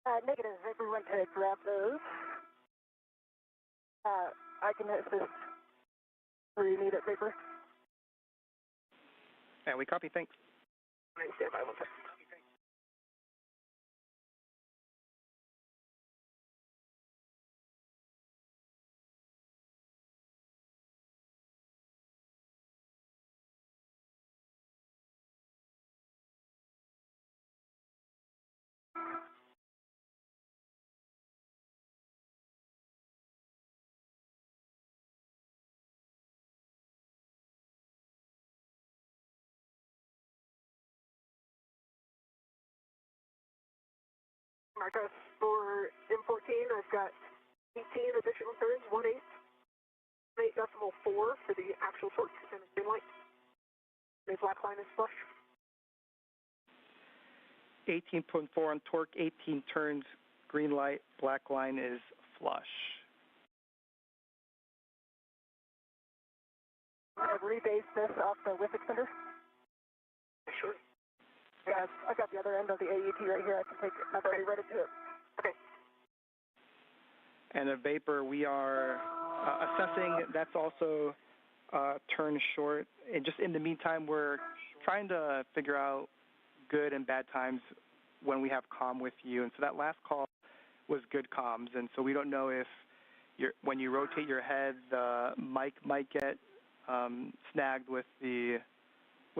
Negative. Vapor went to grab those. I can assist where you need it, Vapor. And we copy, thanks. Stand by 1 second. Marcos, for M14, I've got 18 additional turns, 1/8, 8.4 for the actual torque and the green light. The black line is flush. 18.4 on torque, 18 turns, green light, black line is flush. I've rebased this off the whiff extender. Sure. Yeah, I've got the other end of the AET right here. I can take it. I've already read it to it. Okay. And the vapor, we are assessing, that's also turn short. And just in the meantime, we're trying to figure out good and bad times when we have comm with you. And so that last call was good comms. And so we don't know if when you rotate your head, the mic might get snagged with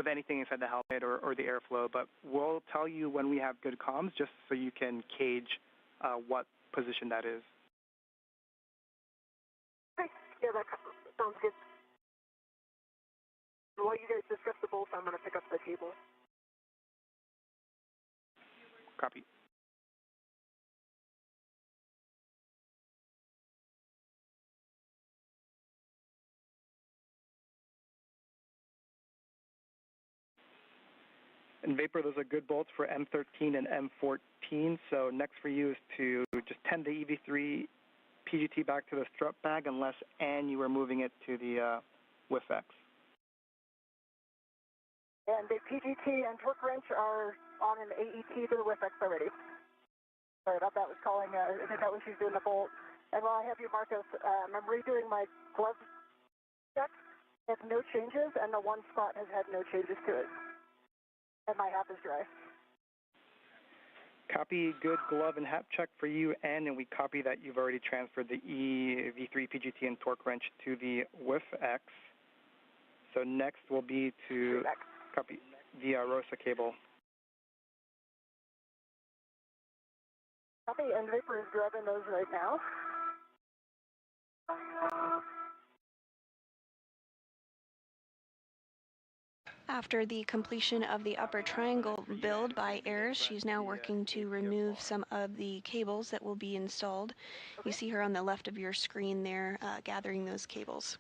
anything inside the helmet or the airflow. But we'll tell you when we have good comms just so you can gauge what position that is. Okay. Yeah, that sounds good. While you guys discuss the bolts, I'm going to pick up the cable. Copy. And Vapor, those are good bolts for M13 and M14. So next for you is to just tend the EV3 PGT back to the strut bag unless you are moving it to the WIFX. And the PGT and torque wrench are on an AET to the WIFX already. Sorry about that. I think that was she's doing the bolt. And while I have you, Marcos, I'm redoing my glove check. It has no changes, and the one spot has had no changes to it. And my hat is dry. Copy, good glove and hat check for you, and we copy that you've already transferred the EV3 PGT and torque wrench to the WIFX. So next will be to copy the ROSA cable. Copy, and Vapor is grabbing those right now. After the completion of the upper triangle build by Ayers, she's now working to remove some of the cables that will be installed. You see her on the left of your screen there, gathering those cables.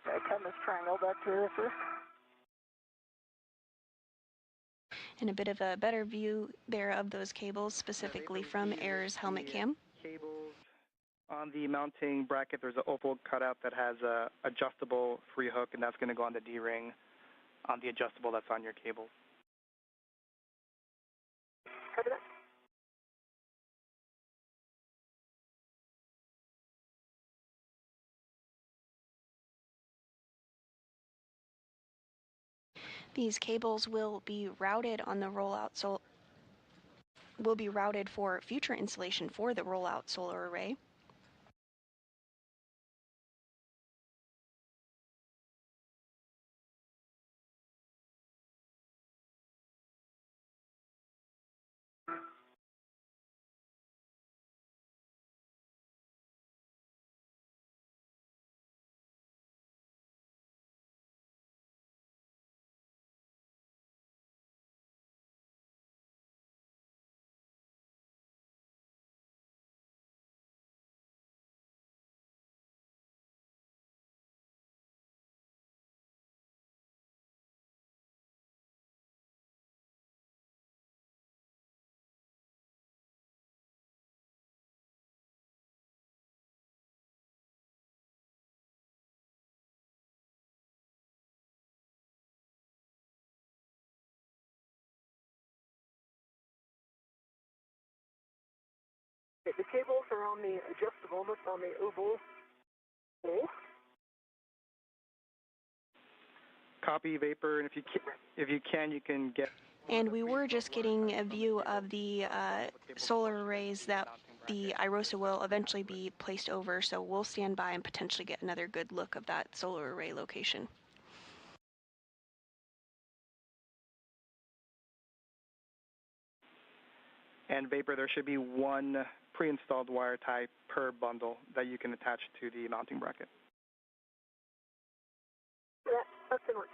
Okay, come this triangle back to this first. And a bit of a better view there of those cables, specifically from Ayers helmet cam. Cables on the mounting bracket, there's an oval cutout that has a adjustable free hook, and that's going to go on the D-ring on the adjustable that's on your cable. These cables will be routed on the rollout, so will be routed for future installation for the rollout solar array. on the adjustable, that's on the oval. Okay. Copy, Vapor, and if you can, you can get... And we were just getting a view of the solar arrays that the IROSA will eventually be placed over, so we'll stand by and potentially get another good look of that solar array location. And Vapor, there should be one pre-installed wire tie per bundle that you can attach to the mounting bracket. Yeah, that's in order.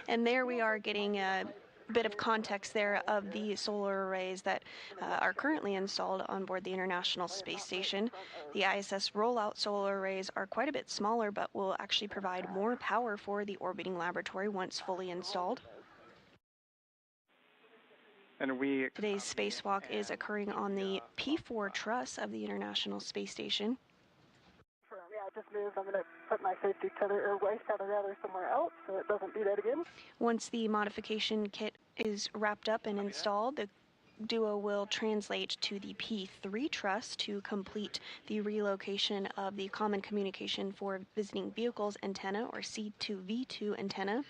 And there we are getting a bit of context there of the solar arrays that are currently installed on board the International Space Station. The ISS rollout solar arrays are quite a bit smaller, but will actually provide more power for the orbiting laboratory once fully installed. And Today's spacewalk is occurring on the P4 truss of the International Space Station. Yeah, I just moved. I'm going to put my safety tether, or waist tether rather, somewhere else so it doesn't do that again. Once the modification kit is wrapped up and installed, the Duo will translate to the P3 truss to complete the relocation of the Common Communication for Visiting Vehicles antenna, or C2V2 antenna,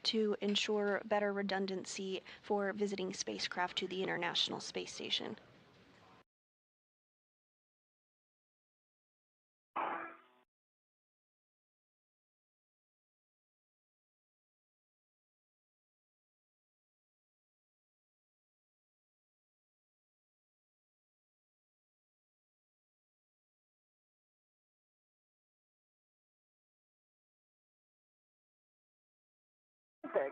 to ensure better redundancy for visiting spacecraft to the International Space Station. Thing.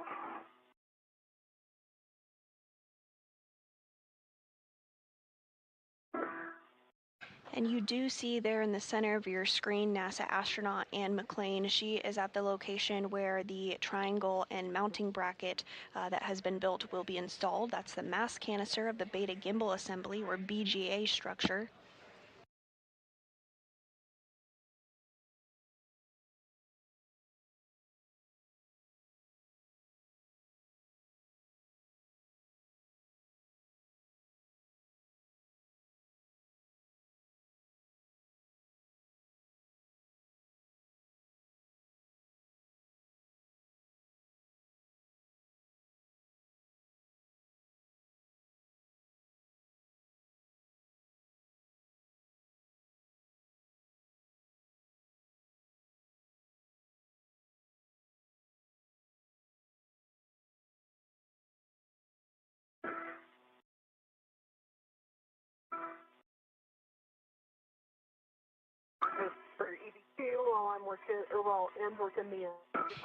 And you do see there in the center of your screen NASA astronaut Anne McClain. She is at the location where the triangle and mounting bracket that has been built will be installed. That's the mass canister of the Beta Gimbal Assembly, or BGA structure. For EV2 while I'm working, or while Anne's working the...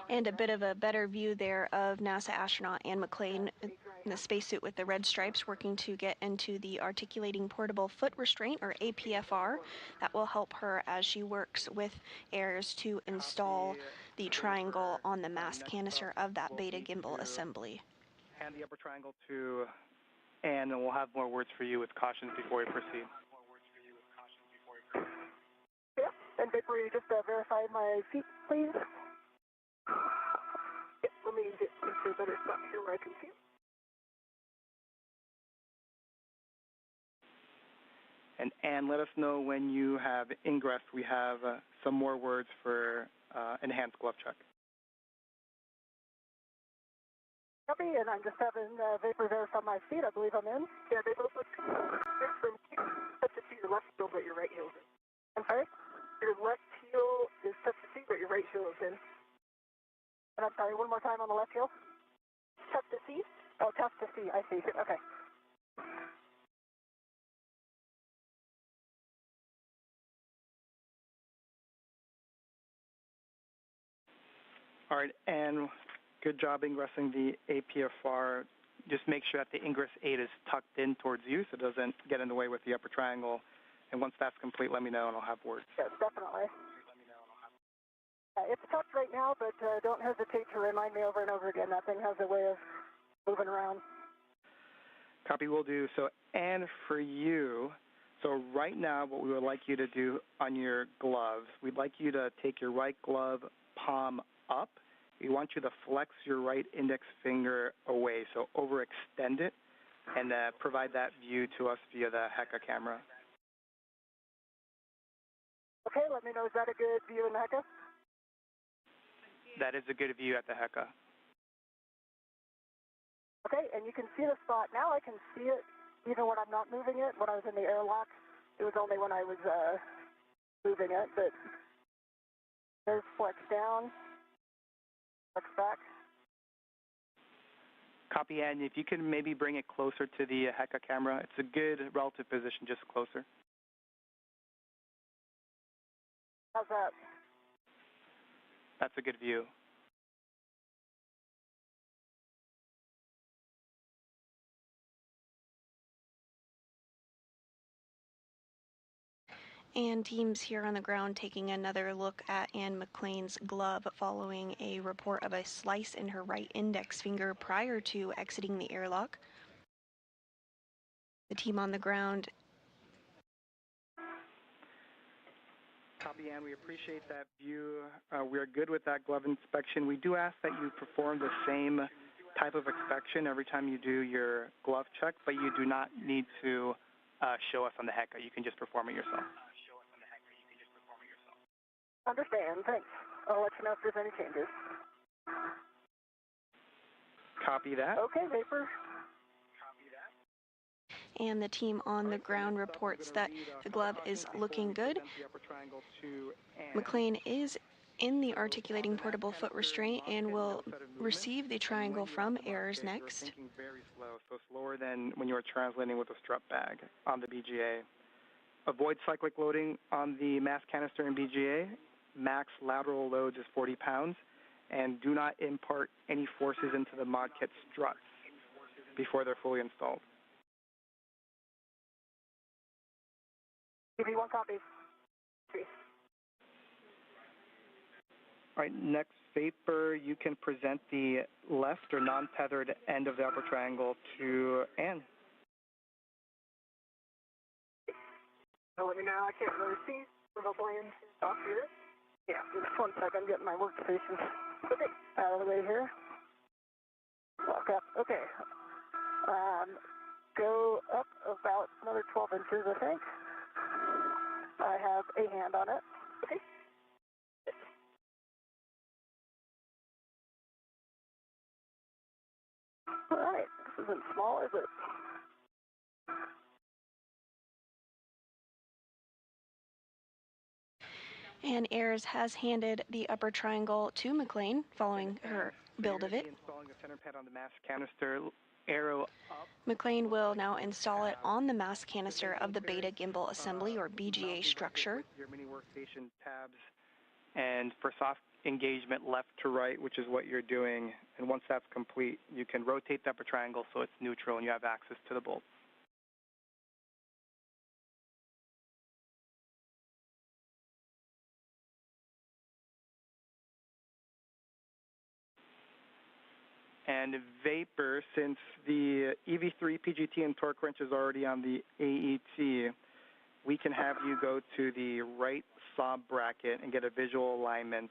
And a bit of a better view there of NASA astronaut Anne McClain in the spacesuit with the red stripes, working to get into the articulating portable foot restraint, or APFR. That will help her as she works with Ayers to install the triangle on the mass canister of that Beta Gimbal assembly. Hand the upper triangle to Anne, and we'll have more words for you with cautions before we proceed. Yeah, and Vapor, you just verify my feet, please. Yeah, let me get into a better spot here where I can see. And Anne, let us know when you have ingress. We have some more words for enhanced glove check. Copy, and I'm just having Vapor verify my feet. I believe I'm in. Yeah, they both look good from here. Touch to see your left heel, but your right heel is in. I'm sorry? Your left heel is touch to see, but your right heel is in. And I'm sorry, one more time on the left heel. Touch to see? Oh, touch to see. I see. Okay. All right, and good job ingressing the APFR. Just make sure that the ingress 8 is tucked in towards you so it doesn't get in the way with the upper triangle. And once that's complete, let me know and I'll have words. Yes, definitely. It's tucked right now, but don't hesitate to remind me over and over again. That thing has a way of moving around. Copy, will do. So, and for you, so right now what we would like you to do on your gloves, we'd like you to take your right glove palm up. We want you to flex your right index finger away, so overextend it, and provide that view to us via the HECA camera. Okay, let me know, is that a good view in the HECA? That is a good view at the HECA. Okay, and you can see the spot. Now I can see it even when I'm not moving it. When I was in the airlock, it was only when I was moving it, but there's flex down, flex back. Copy, and if you can maybe bring it closer to the HECA camera, it's a good relative position, just closer. How's that? That's a good view. And teams here on the ground taking another look at Ann McClain's glove following a report of a slice in her right index finger prior to exiting the airlock. The team on the ground. Copy, Ann. We appreciate that view. We're good with that glove inspection. We do ask that you perform the same type of inspection every time you do your glove check, but you do not need to show us on the HECA. You can just perform it yourself. Understand, thanks. I'll let you know if there's any changes. Copy that. Okay, Vapor. And the team on the ground reports that the glove is looking good. McClain is in the articulating portable foot restraint and will receive the triangle from Ayers next. Very slow, so slower than when you are translating with a strap bag on the BGA. Avoid cyclic loading on the mass canister and BGA. Max lateral loads is 40 pounds. And do not impart any forces into the mod kit struts before they're fully installed. Give me one copy. All right, next Vapor, you can present the left or non-tethered end of the upper triangle to Ann. So let me know, I can't really see. McClain off here. Yeah, just 1 second, I'm getting my workstation. Okay, out of the way here. Walk up, okay. Go up about another 12 inches, I think. I have a hand on it. Okay. All right, this isn't small, is it? And Ayers has handed the upper triangle to McClain following her build of it. Installing the center pad on the mass canister, arrow up. McClain will now install it on the mass canister of the Beta Gimbal Assembly or BGA structure. Your mini workstation tabs, and for soft engagement left to right, which is what you're doing. And once that's complete, you can rotate the upper triangle so it's neutral and you have access to the bolt. And Vapor, since the EV3 PGT and torque wrench is already on the AET, we can have you go to the right saw bracket and get a visual alignment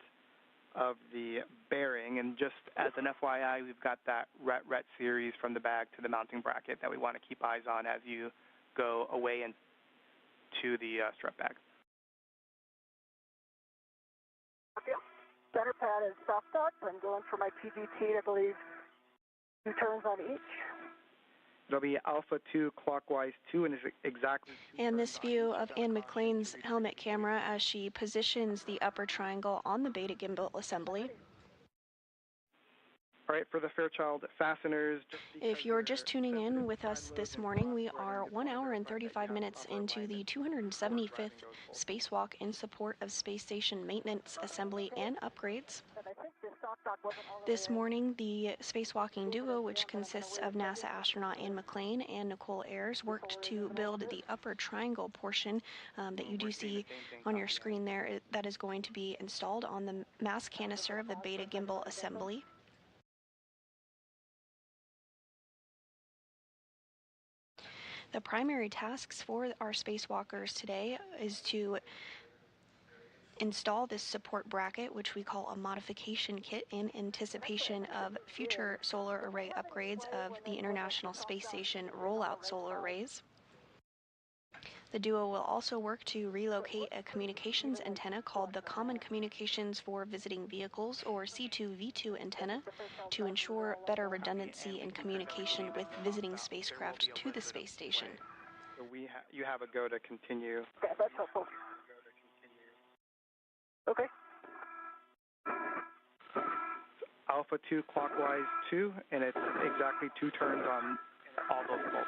of the bearing. And just as an FYI, we've got that RET series from the bag to the mounting bracket that we want to keep eyes on as you go away and to the strut bag. Center pad is soft dock. I'm going for my PGT, I believe. 2 turns on each. It'll be alpha 2 clockwise 2 and is exactly 2 And this turns view on of Ann McClain's helmet camera as she positions the upper triangle on the Beta Gimbal Assembly. All right, for the Fairchild fasteners. If you're just tuning in with us this morning, we are 1 hour and 35 minutes into the 275th spacewalk in support of space station maintenance, assembly, and upgrades. This morning, the spacewalking duo, which consists of NASA astronaut Ann McClain and Nichole Ayers, worked to build the upper triangle portion that you do see on your screen there that is going to be installed on the mass canister of the Beta Gimbal Assembly. The primary tasks for our spacewalkers today is to install this support bracket, which we call a modification kit, in anticipation of future solar array upgrades of the International Space Station Rollout solar arrays. The duo will also work to relocate a communications antenna called the Common Communications for Visiting Vehicles, or C2V2 antenna, to ensure better redundancy in communication with visiting spacecraft to the space station. So you have a go to continue. Okay, that's helpful. Okay. Alpha 2 clockwise 2, and it's exactly 2 turns on all those bolts.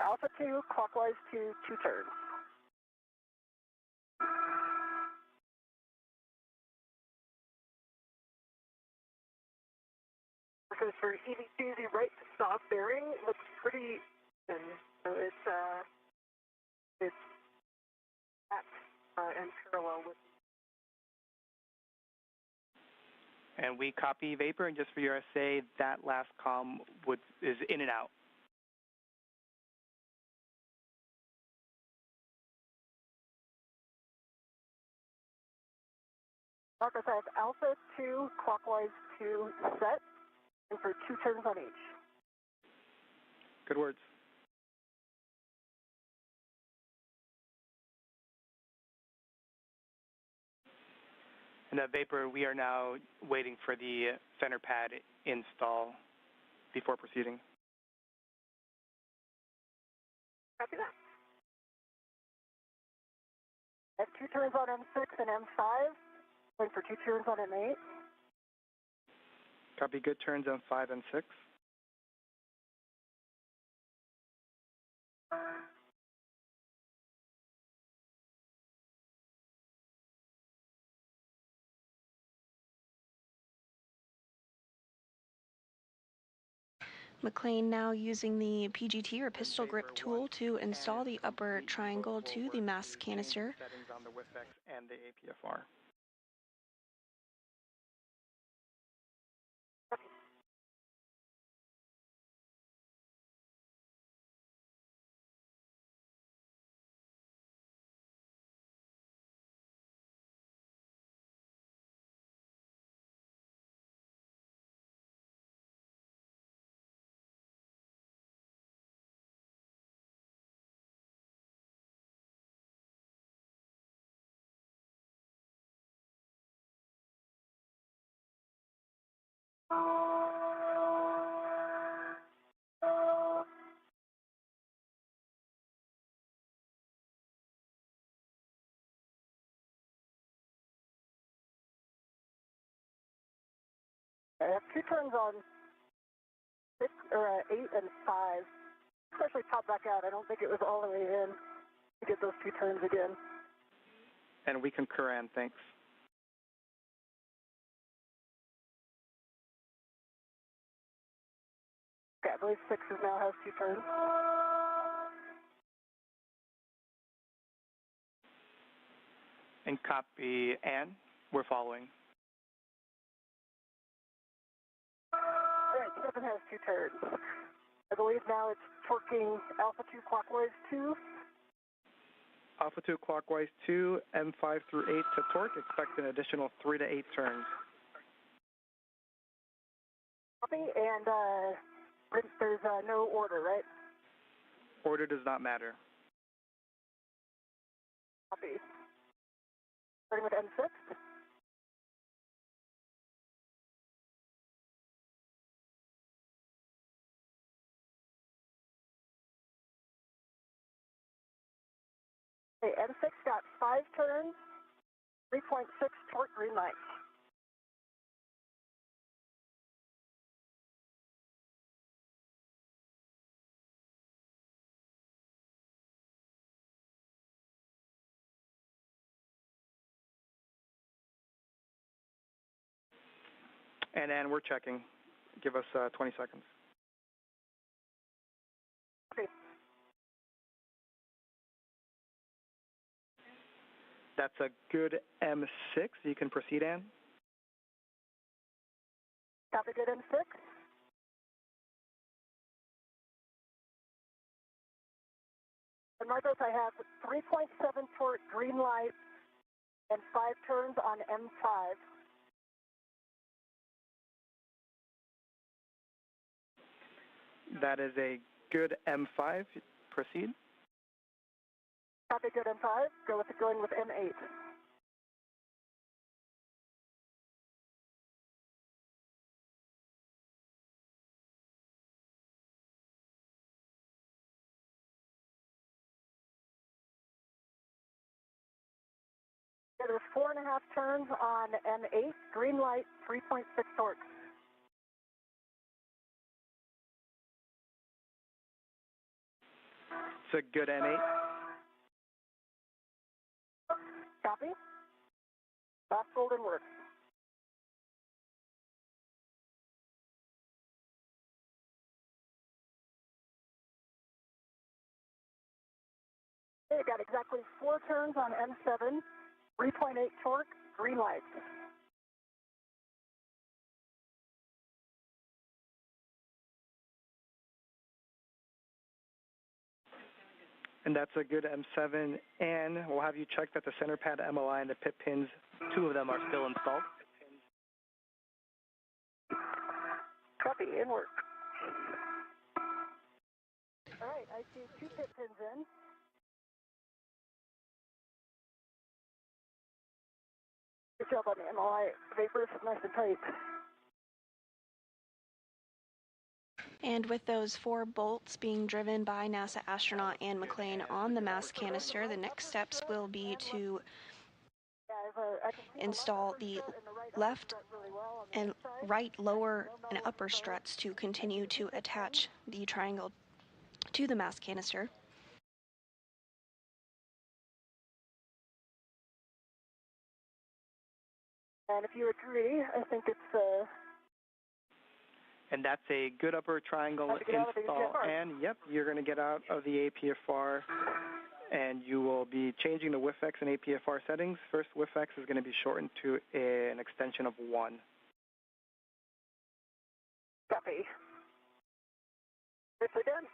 Alpha 2 clockwise 2, 2 turns. Because for EV2, the right stop bearing looks pretty thin. So it's at and parallel with. And we copy Vapor, and just for your SA, that last comm is in and out. Marcus, I have Alpha 2 clockwise 2 set, and for 2 turns on each. Good words. And that Vapor, we are now waiting for the center pad install before proceeding. Copy that. I have 2 turns on M6 and M5, going for 2 turns on M8. Copy, good turns on 5 and 6. McClain now using the PGT or pistol grip tool to install the upper triangle to the mass canister. Settings on the WIFX and the APFR. I have 2 turns on 8 and 5. Especially top back out. I don't think it was all the way in to get those 2 turns again. And we concur, and thanks. Okay, I believe 6 now has 2 turns. And copy, and we're following. All right, 7 has 2 turns. I believe now it's torquing Alpha 2 clockwise 2. Alpha 2 clockwise 2, M5 through 8 to torque. Expect an additional 3 to 8 turns. Copy, and there's no order, right? Order does not matter. Copy. Starting with M6. Okay, M6 got 5 turns, 3.6 torque, green light. And we're checking. Give us 20 seconds. Okay. That's a good M6. You can proceed, Ann. Copy, good M6. And Marcos, I have 3.7 torque, green light, and 5 turns on M5. That is a good M5. Proceed. Copy, good M5. Going with M8. There's 4.5 turns on M8, green light, 3.6 torque. It's a good N8. Copy. Last golden work. Okay, got exactly 4 turns on M7, 3.8 torque, green light. And that's a good M7. And we'll have you check that the center pad MLI and the pit pins, 2 of them are still installed. Copy, in work. All right, I see 2 pit pins in. Good job on the MLI. Vapors nice and tight. And with those 4 bolts being driven by NASA astronaut and McClain on the mass canister, the next steps will be to install the left and right lower and upper struts to continue to attach the triangle to the mass canister. And if you agree, I think it's And that's a good upper triangle install. And yep, you're going to get out of the APFR and you will be changing the WIFX and APFR settings. First, WIFX is going to be shortened to an extension of 1. Copy. It's done.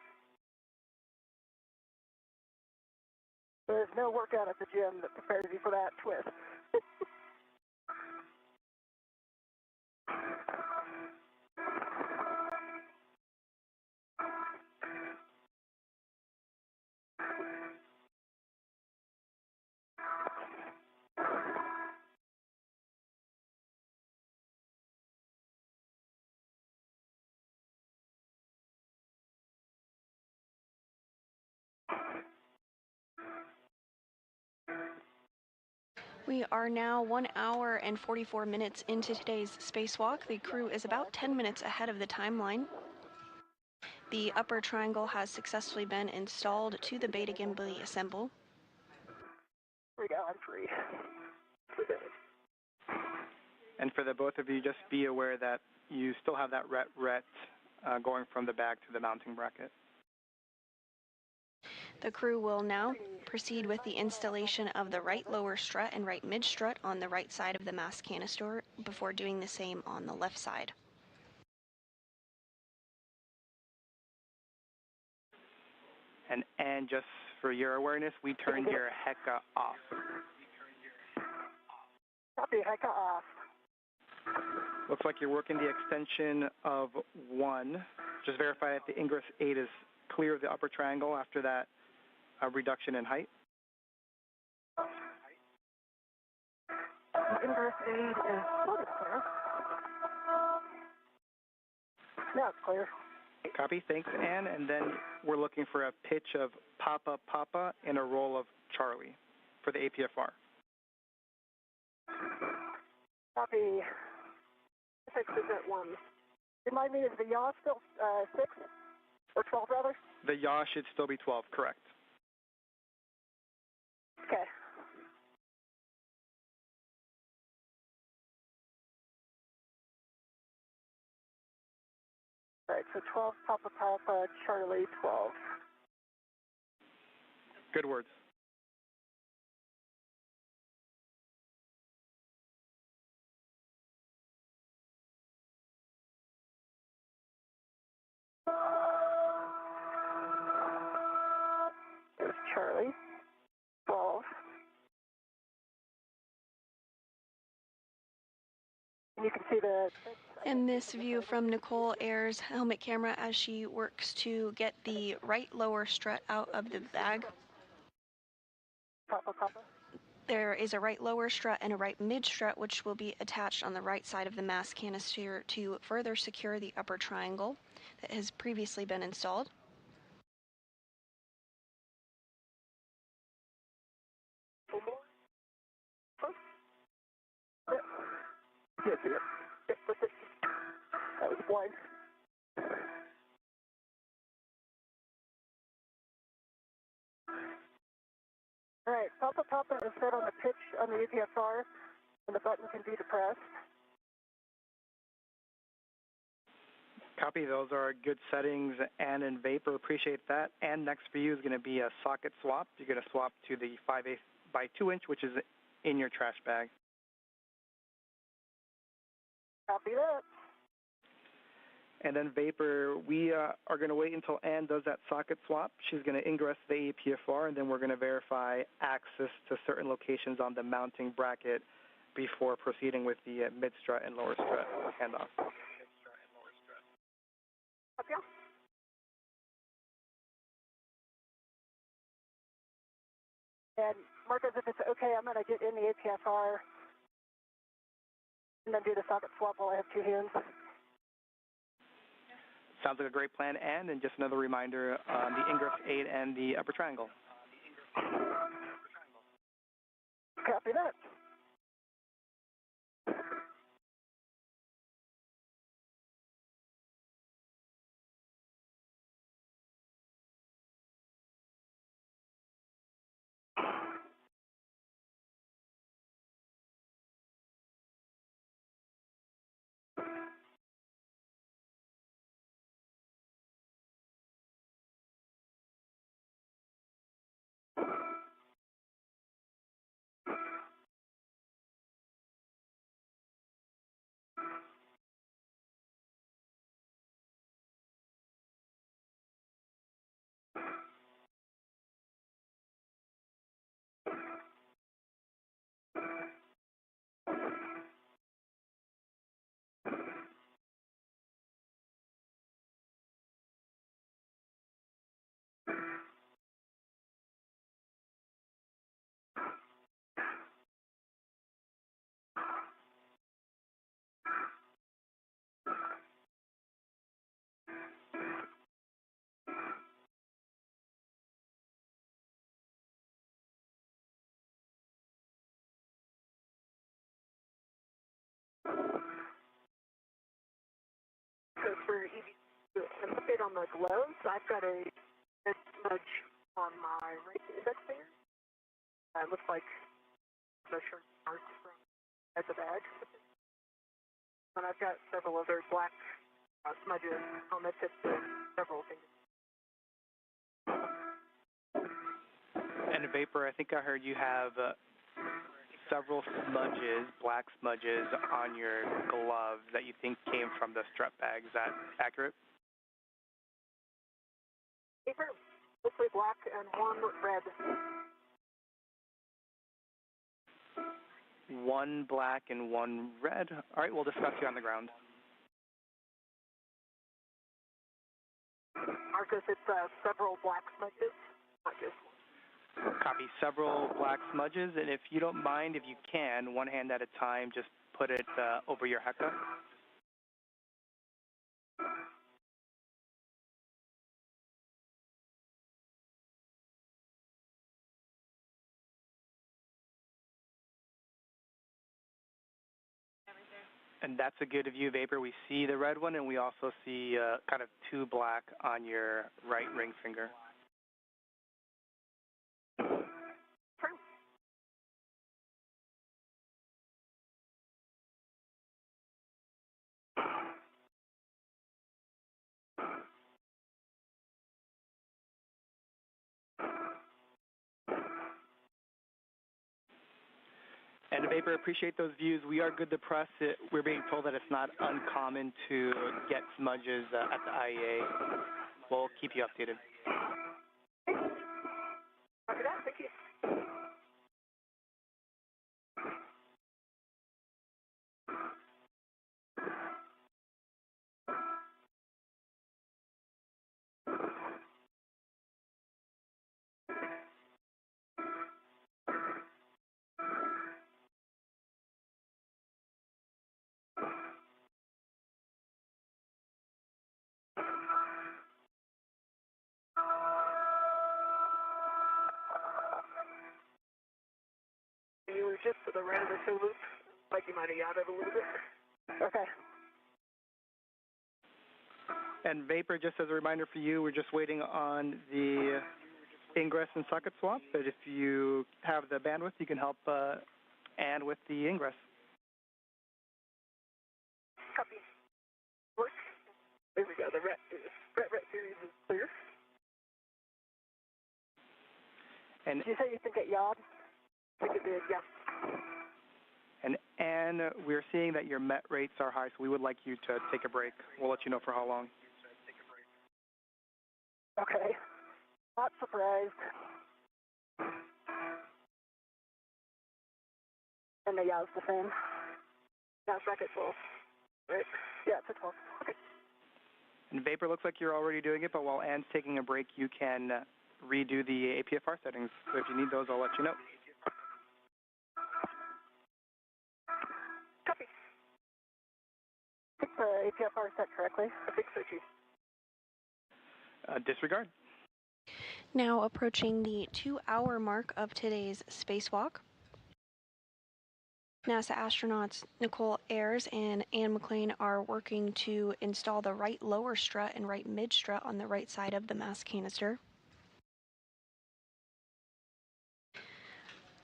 There's no workout at the gym that prepares you for that twist. We are now 1 hour and 44 minutes into today's spacewalk. The crew is about 10 minutes ahead of the timeline. The upper triangle has successfully been installed to the beta gimbal assemble. Here we go, I'm free. And for the both of you, just be aware that you still have that ret going from the bag to the mounting bracket. The crew will now proceed with the installation of the right lower strut and right mid strut on the right side of the mass canister before doing the same on the left side. And just for your awareness, we turned your HECA off. Copy, HECA off. Looks like you're working the extension of 1. Just verify that the ingress 8 is clear of the upper triangle after that reduction in height. Ingress 8 is sort of clear. Now it's clear. Copy, thanks, Ann. And then we're looking for a pitch of Papa Papa and a roll of Charlie for the APFR. Copy. 6 is at 1. Remind me, is the yaw still 6? Or 12, rather? The yaw should still be 12, correct. Okay. All right, so 12 Papa Papa, Charlie 12. Good words. There's Charlie, 12. And you can see the... And this view from Nichole Ayers' helmet camera as she works to get the right lower strut out of the bag. Papa. There is a right lower strut and a right mid strut, which will be attached on the right side of the mass canister to further secure the upper triangle that has previously been installed. That was blind. All right, Papa is set on the pitch on the UPSR, and the button can be depressed. Copy. Those are good settings. And in Vapor, appreciate that. And next for you is going to be a socket swap. You're going to swap to the 5/8 by 2 inch, which is in your trash bag. Copy that. And then Vapor, we are going to wait until Ann does that socket swap. She's going to ingress the APFR, and then we're going to verify access to certain locations on the mounting bracket before proceeding with the mid-strut and lower strut handoff. Copy. And Marcos, if it's okay, I'm going to get in the APFR and then do the socket swap while I have two hands. Sounds like a great plan, and just another reminder on the ingress 8 and the upper triangle. Copy that. So for an update on the gloves, I've got a smudge on my right index finger. It looks like the shirt marks from at the bag. And I've got several other black smudges on the tips of several fingers. And Vapor, I think I heard you have several smudges, black smudges, on your gloves that you think came from the strut bag. Is that accurate? Paper, mostly black and one red. One black and one red. All right, we'll discuss you on the ground. Marcus, it's several black smudges, not just one. Copy. Several black smudges, and if you don't mind, if you can, one hand at a time, just put it over your heka. And that's a good view, Vapor. We see the red one, and we also see kind of two black on your right ring finger. And Vapor, appreciate those views. We are good to press. We're being told that it's not uncommon to get smudges at the IEA. We'll keep you updated. the right of the toe loop, like you might have yawed it a little bit. Okay. And Vapor, just as a reminder for you, we're just waiting on the ingress and socket swap, but if you have the bandwidth, you can help Ann with the ingress. Copy. Work. There we go. The ret series is clear. And did you say you think it yawed? I think it did, yeah. And Ann, we're seeing that your MET rates are high, so we would like you to take a break. We'll let you know for how long. Okay. Not surprised. And the yaw's the same. Now it's back at 12. Right? Yeah, it's at 12. Okay. And Vapor looks like you're already doing it, but while Ann's taking a break, you can redo the APFR settings. So if you need those, I'll let you know. Copy. I think the APFR is set correctly. I think so, Chief. Disregard. Now approaching the 2-hour mark of today's spacewalk. NASA astronauts Nichole, Ayers, and Ann McClain are working to install the right lower strut and right mid strut on the right side of the mass canister.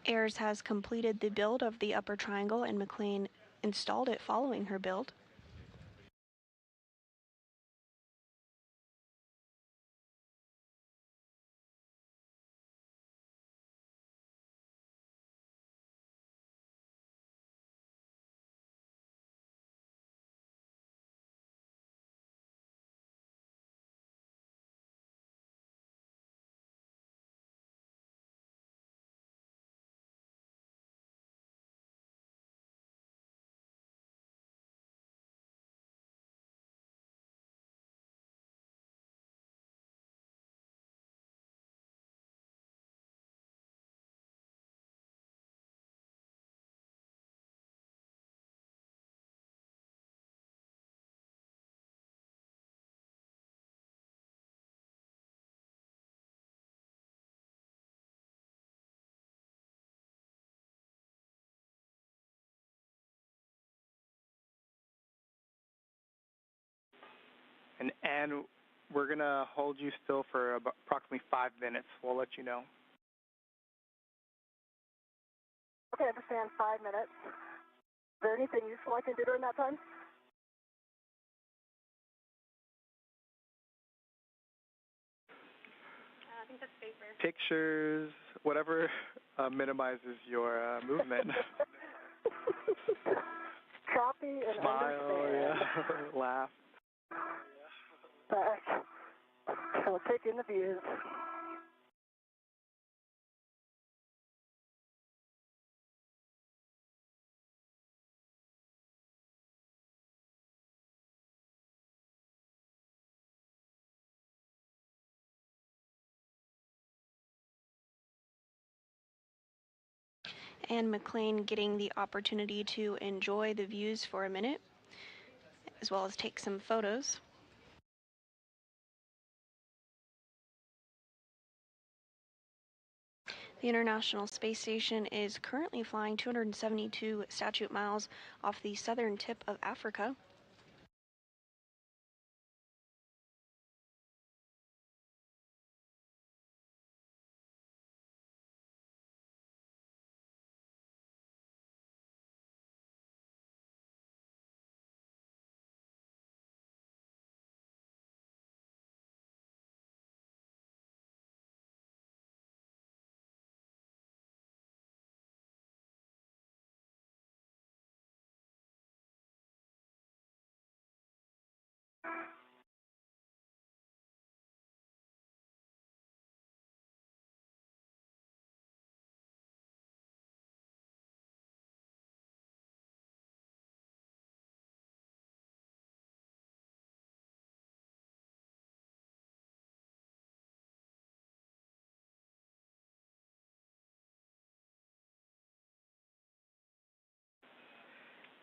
Ayers has completed the build of the upper triangle, and McClain installed it following her build. And Ann, we're going to hold you still for approximately 5 minutes. We'll let you know. Okay, I understand. 5 minutes. Is there anything useful I can do during that time? I think that's Vapor. Pictures, whatever minimizes your movement. Copy and Smile, understand. yeah. Laugh. Back. So take in the views. Ann McClain getting the opportunity to enjoy the views for a minute, as well as take some photos. The International Space Station is currently flying 272 statute miles off the southern tip of Africa.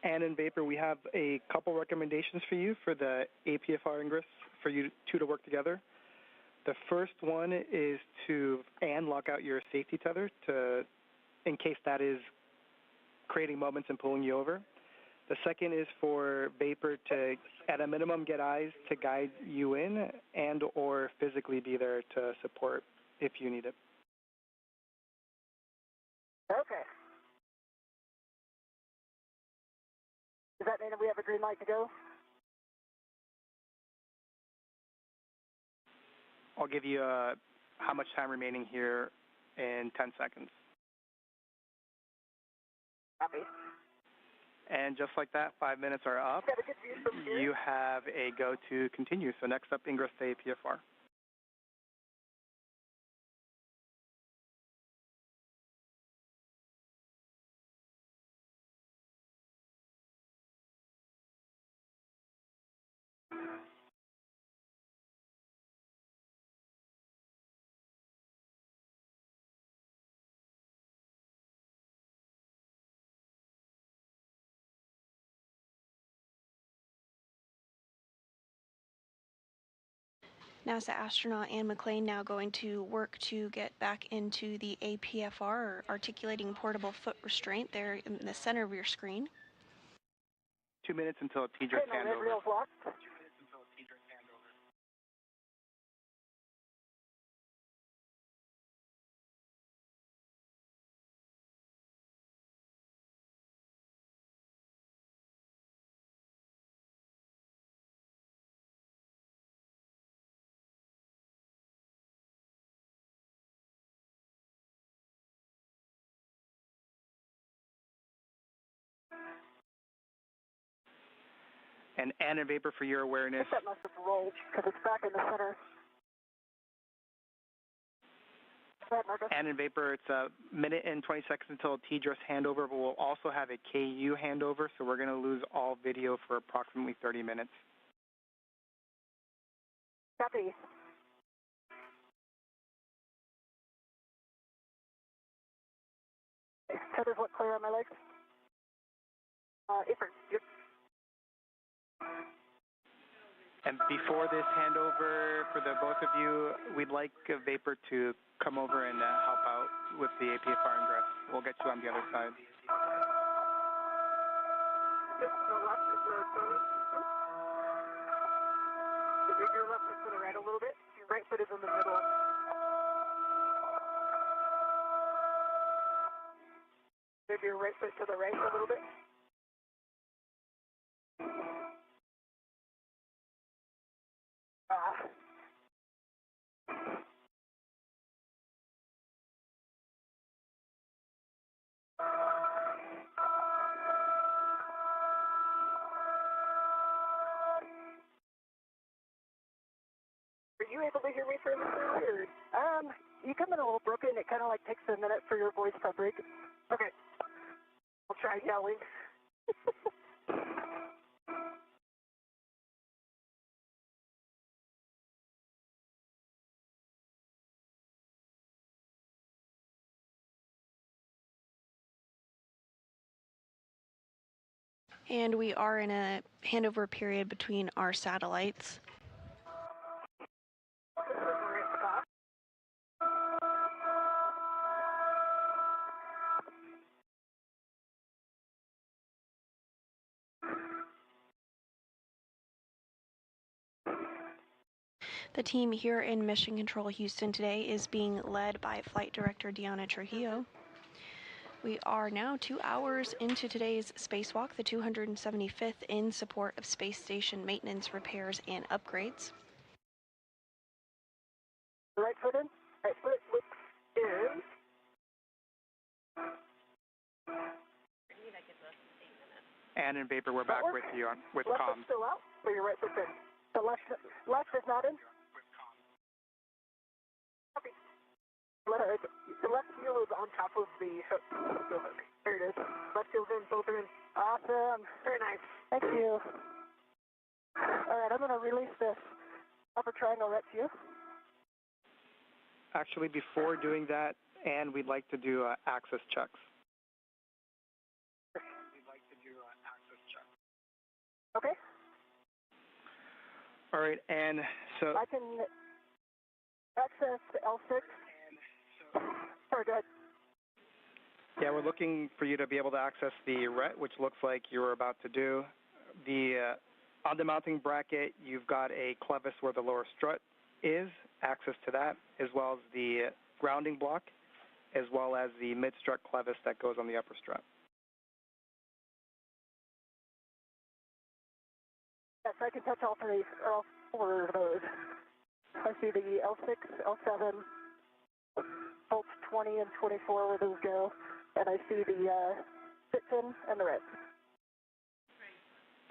Ann and Vapor, we have a couple recommendations for you for the APFR ingress for you two to work together. The first one is to, Ann, lock out your safety tether in case that is creating moments and pulling you over. The second is for vapor to, at a minimum, get eyes to guide you in and or physically be there to support if you need it. Okay. Does that mean that we have a green light to go? I'll give you how much time remaining here in 10 seconds. Copy. And just like that, 5 minutes are up. Got a good view from here. You have a go to continue. So next up, ingress to APFR. NASA astronaut and McClain now going to work to get back into the APFR, or articulating portable foot restraint, there in the center of your screen. 2 minutes until a TDRS handover. Reel's locked. And Ann and Vapor, for your awareness. That must have rolled because it's back in the center. Ann and Vapor, it's a minute and 20 seconds until a TDRS handover, but we'll also have a KU handover, so we're going to lose all video for approximately 30 minutes. Copy. Tethers look clear on my legs. Apron. Yep. And before this handover, for the both of you, we'd like Vapor to come over and help out with the APFR ingress. We'll get you on the other side. Your left foot to the right a little bit. Your right foot is in the middle. Maybe your right foot to the right a little bit. Are you able to hear me fairly clearly? You come in a little broken. It kind of like takes a minute for your voice to break. Okay. I'll try yelling. And we are in a handover period between our satellites. The team here in Mission Control Houston today is being led by Flight Director Deanna Trujillo. We are now 2 hours into today's spacewalk, the 275th in support of space station maintenance, repairs, and upgrades. Right foot in. Right foot looks in. Ann and Vapor, we're back with you with left comms. Left still out, but your right foot's in. The left is not in. Copy. The left heel is on top of the hook. There it is. Left heel's in, both are in. Awesome. Very nice. Thank you. All right, I'm going to release this upper triangle right to you. Actually, before doing that, Ann, we'd like to do access checks. Okay. All right, and so I can access L6. Sorry, go ahead. Yeah, we're looking for you to be able to access the RET, which looks like you were about to do. On the mounting bracket, you've got a clevis where the lower strut is, access to that, as well as the grounding block, as well as the mid-strut clevis that goes on the upper strut. Yes, I can touch all four of those. I see the L6, L7, bolts 20 and 24 where those go, and I see the fit-in and the red.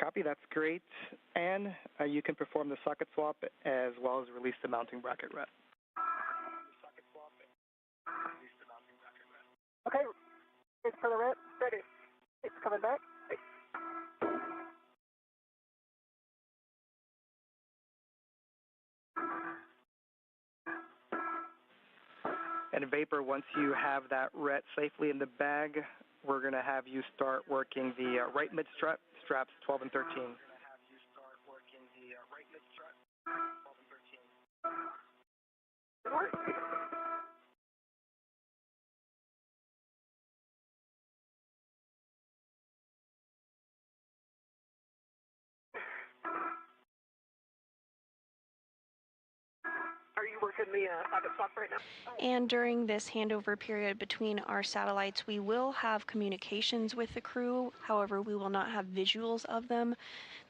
Copy, that's great. And you can perform the socket swap as well as release the mounting bracket red. Okay, it's for the red. Ready. It's coming back. And Vapor, once you have that RET safely in the bag, we're going to have you start working the right mid strut, straps 12 and 13. Are you working the socket swap right now? And during this handover period between our satellites, we will have communications with the crew. However, we will not have visuals of them.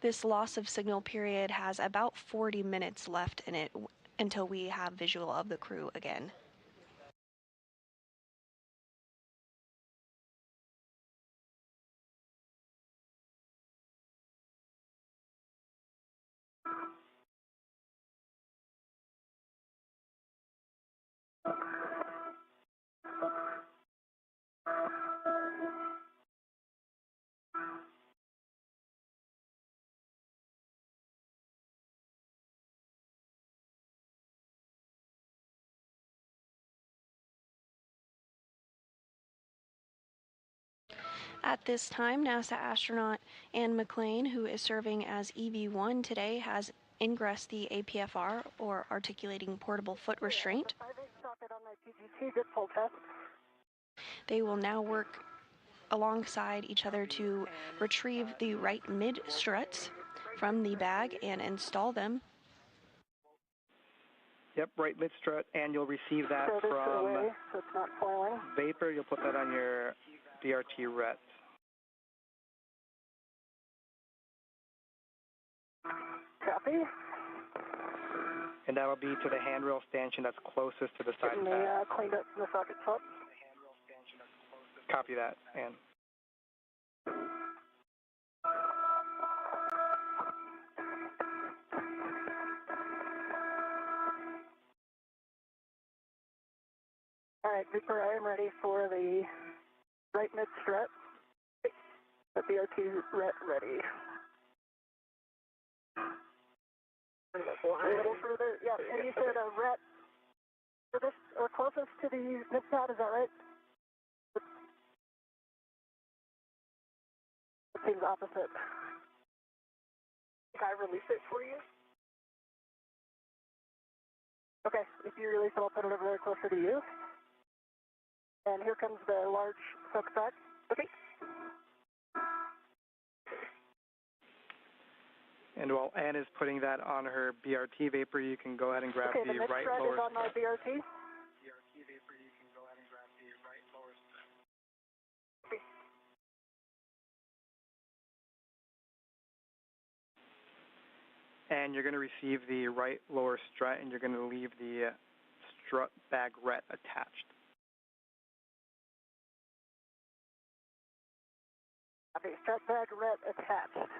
This loss of signal period has about 40 minutes left in it until we have visual of the crew again. At this time, NASA astronaut Anne McClain, who is serving as EV1 today, has ingressed the APFR, or Articulating Portable Foot Restraint. They will now work alongside each other to retrieve the right mid struts from the bag and install them. Yep, right mid strut, and you'll receive that from so it's not foiling. Vapor. You'll put that on your BRT RET. Copy. And that'll be to the handrail stanchion that's closest to the side Getting pad. cleaned up from the socket swap. Copy that, Ann. All right, Vapor, I am ready for the right mid strut. The BRT RET ready. A little further, yeah. And you said a RET for this or closest to the mid pad, is that right? It seems opposite. Can I release it for you? Okay, if you release it, I'll put it over there closer to you. And here comes the large soak back. Okay. And while Ann is putting that on her BRT Vapor, you can go ahead and grab the right strut lower is on my BRT. BRT Vapor, you can go ahead and grab the right lower strut. Okay. And you're going to receive the right lower strut, and you're going to leave the strut bag RET attached. Okay, strut bag RET attached.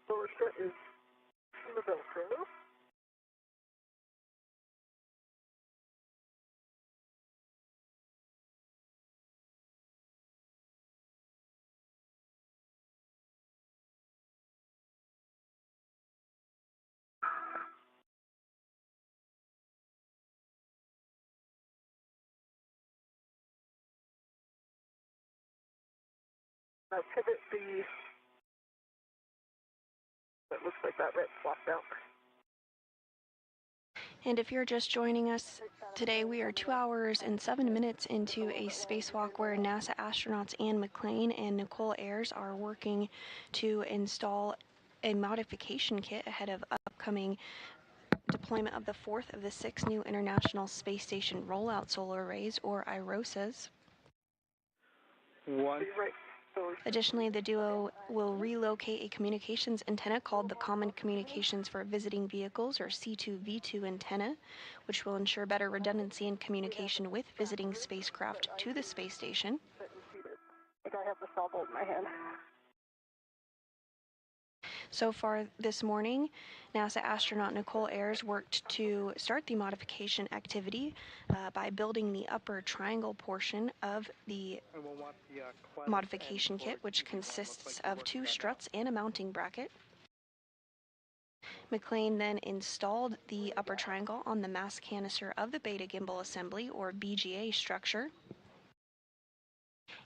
Lower strut is from the Velcro. Pivot the, that looks like that red swapped out. And if you're just joining us, today we are 2 hours and 7 minutes into a spacewalk where NASA astronauts Ann McClain and Nichole Ayers are working to install a modification kit ahead of upcoming deployment of the fourth of the 6 new International Space Station Rollout Solar Arrays, or IROSAs. Additionally, the duo will relocate a communications antenna called the Common Communications for Visiting Vehicles, or C2V2 antenna, which will ensure better redundancy in communication with visiting spacecraft to the space station. I think I have the saw bolt in my hand. So far this morning, NASA astronaut Nichole Ayers worked to start the modification activity by building the upper triangle portion of the modification kit, which consists of 2 struts and a mounting bracket. McClain then installed the upper triangle on the mass canister of the beta gimbal assembly, or BGA structure.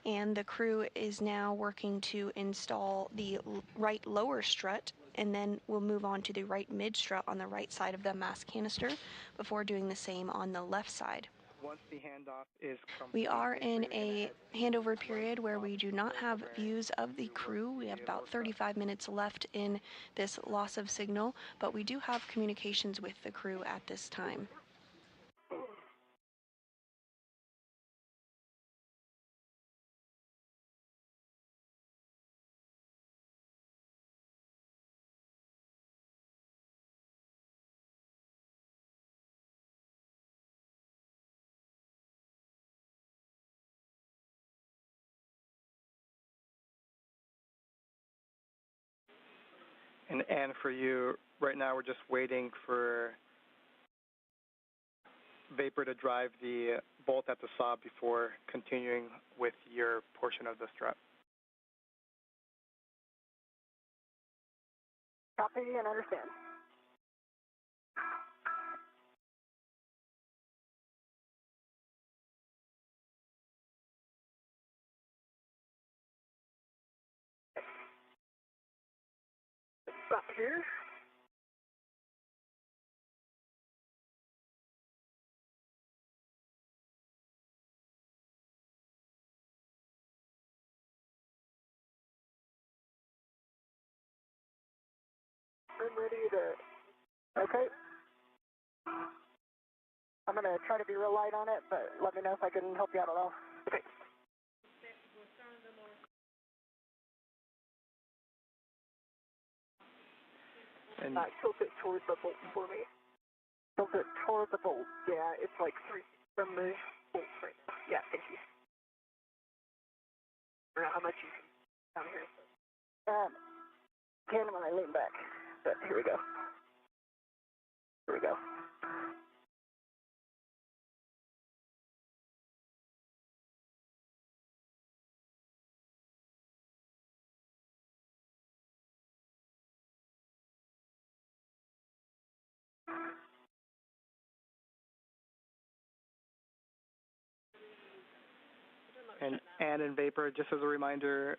And the crew is now working to install the right lower strut, and then we'll move on to the right mid strut on the right side of the mass canister before doing the same on the left side. Once the handoff is complete, we are in a handover period where we do not have views of the crew. We have about 35 minutes left in this loss of signal, but we do have communications with the crew at this time. And for you, right now we're just waiting for Vapor to drive the bolt at the saw before continuing with your portion of the strut. Copy and understand. Stop here. I'm ready to, okay. I'm going to try to be real light on it, but let me know if I can help you out at all. Okay. And Tilt it towards the bolt for me. Tilt it towards the bolt. Yeah, it's like 3 from the bolt right now. Yeah, thank you. I don't know how much you can down here. Can when I lean back. But here we go. Here we go. And in Vapor, just as a reminder,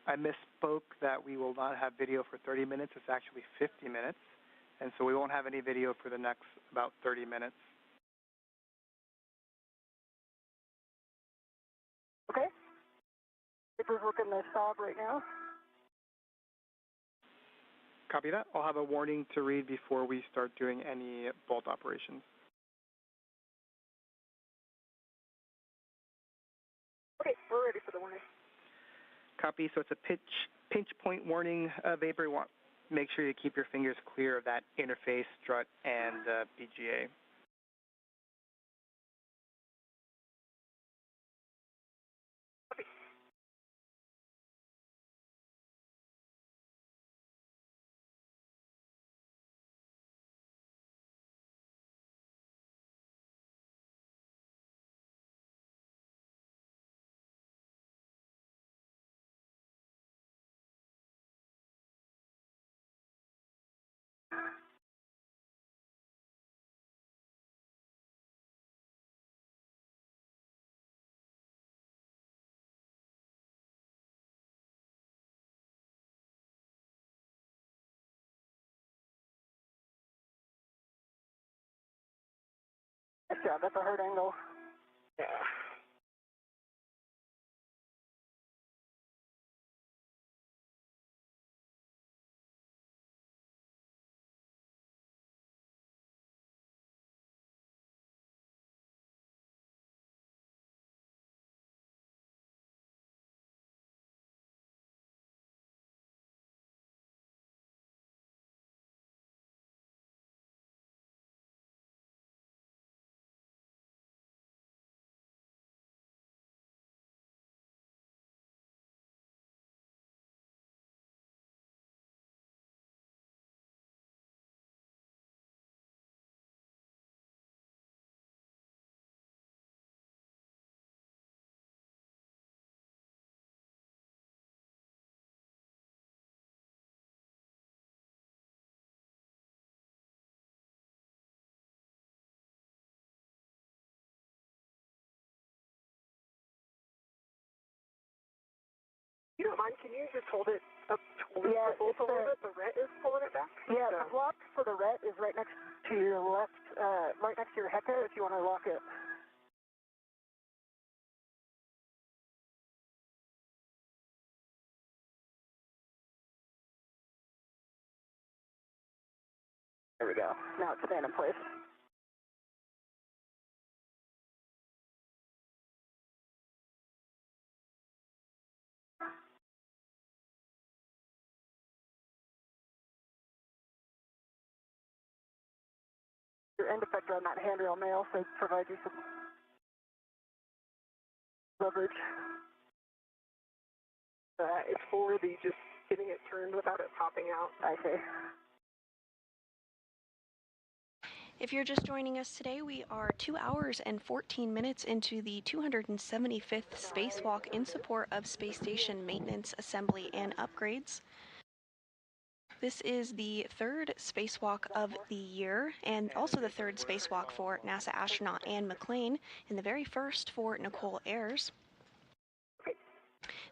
I misspoke that we will not have video for 30 minutes. It's actually 50 minutes. And so we won't have any video for the next about 30 minutes. Okay. Vapor's working the stop right now. Copy that. I'll have a warning to read before we start doing any bolt operations. Okay, we're ready for the warning. Copy. So it's a pinch point warning, Vapor. Make sure you keep your fingers clear of that interface, strut, and BGA. Yeah, that's a hard angle. Yeah. You don't mind, can you just hold it up towards the bolt a little bit? The ret is pulling it back? Yeah, the block for the ret is right next to your left, right next to your Hecka if you want to lock it. There we go. Now it's staying in place. Your end effector on that handrail may also provide you some leverage. It's for the just getting it turned without it popping out. I see. If you're just joining us today, we are 2 hours and 14 minutes into the 275th spacewalk in support of space station maintenance, assembly, and upgrades. This is the third spacewalk of the year, and also the third spacewalk for NASA astronaut Anne McClain, and the very first for Nichole Ayers.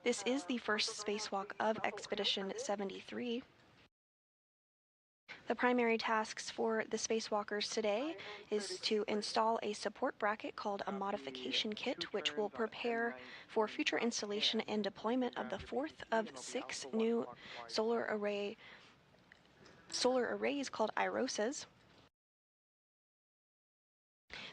This is the first spacewalk of Expedition 73. The primary tasks for the spacewalkers today is to install a support bracket called a modification kit, which will prepare for future installation and deployment of the fourth of 6 new solar arrays called Ayrosas.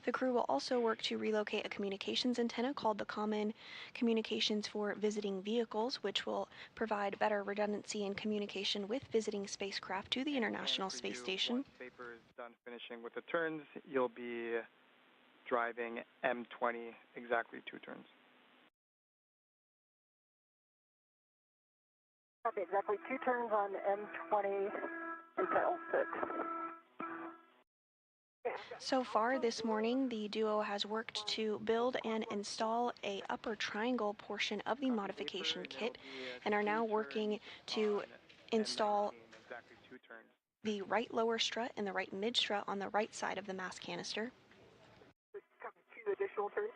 The crew will also work to relocate a communications antenna called the Common Communications for Visiting Vehicles, which will provide better redundancy and communication with visiting spacecraft to the International Space Station. Once Vapor is done finishing with the turns, you'll be driving M20 exactly 2 turns. Copy, exactly 2 turns on M20 until 6. So far this morning, the duo has worked to build and install a upper triangle portion of the modification kit and are now working to install the right lower strut and the right mid strut on the right side of the mass canister. 2 additional turns.4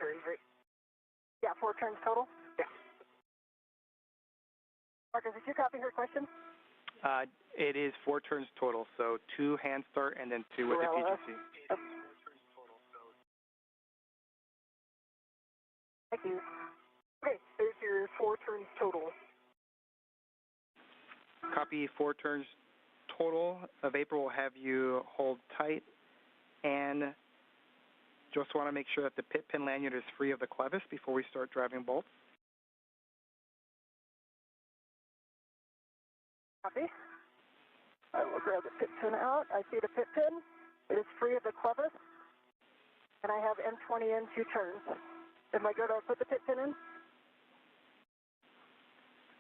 turns, right? Yeah, 4 turns total. Yeah. Marcus, did you copy her question? It is 4 turns total, so 2 hand start and then 2 with the PGC. Thank you. Okay, there's your 4 turns total. Copy 4 turns total. Vapor will have you hold tight and just want to make sure that the pit pin lanyard is free of the clevis before we start driving bolts. Copy. I will grab the pit pin out. I see the pit pin. It is free of the clevis. And I have M20 in 2 turns. Am I good to put the pit pin in?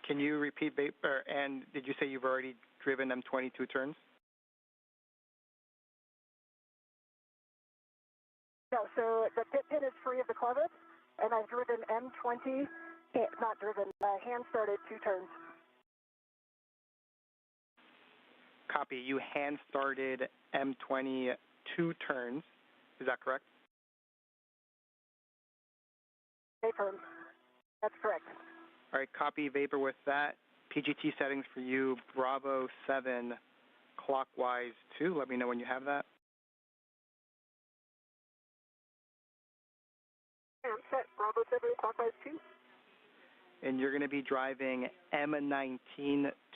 Can you repeat, Vapor? And did you say you've already driven M20 2 turns? No, so the pit pin is free of the clevis, and I've driven M20, not driven, hand-started 2 turns. Copy. You hand-started M20 2 turns. Is that correct? Confirm. That's correct. All right, copy Vapor with that. PGT settings for you, Bravo 7, clockwise 2. Let me know when you have that. I'm set. Bravo 7, clockwise 2. And you're going to be driving M19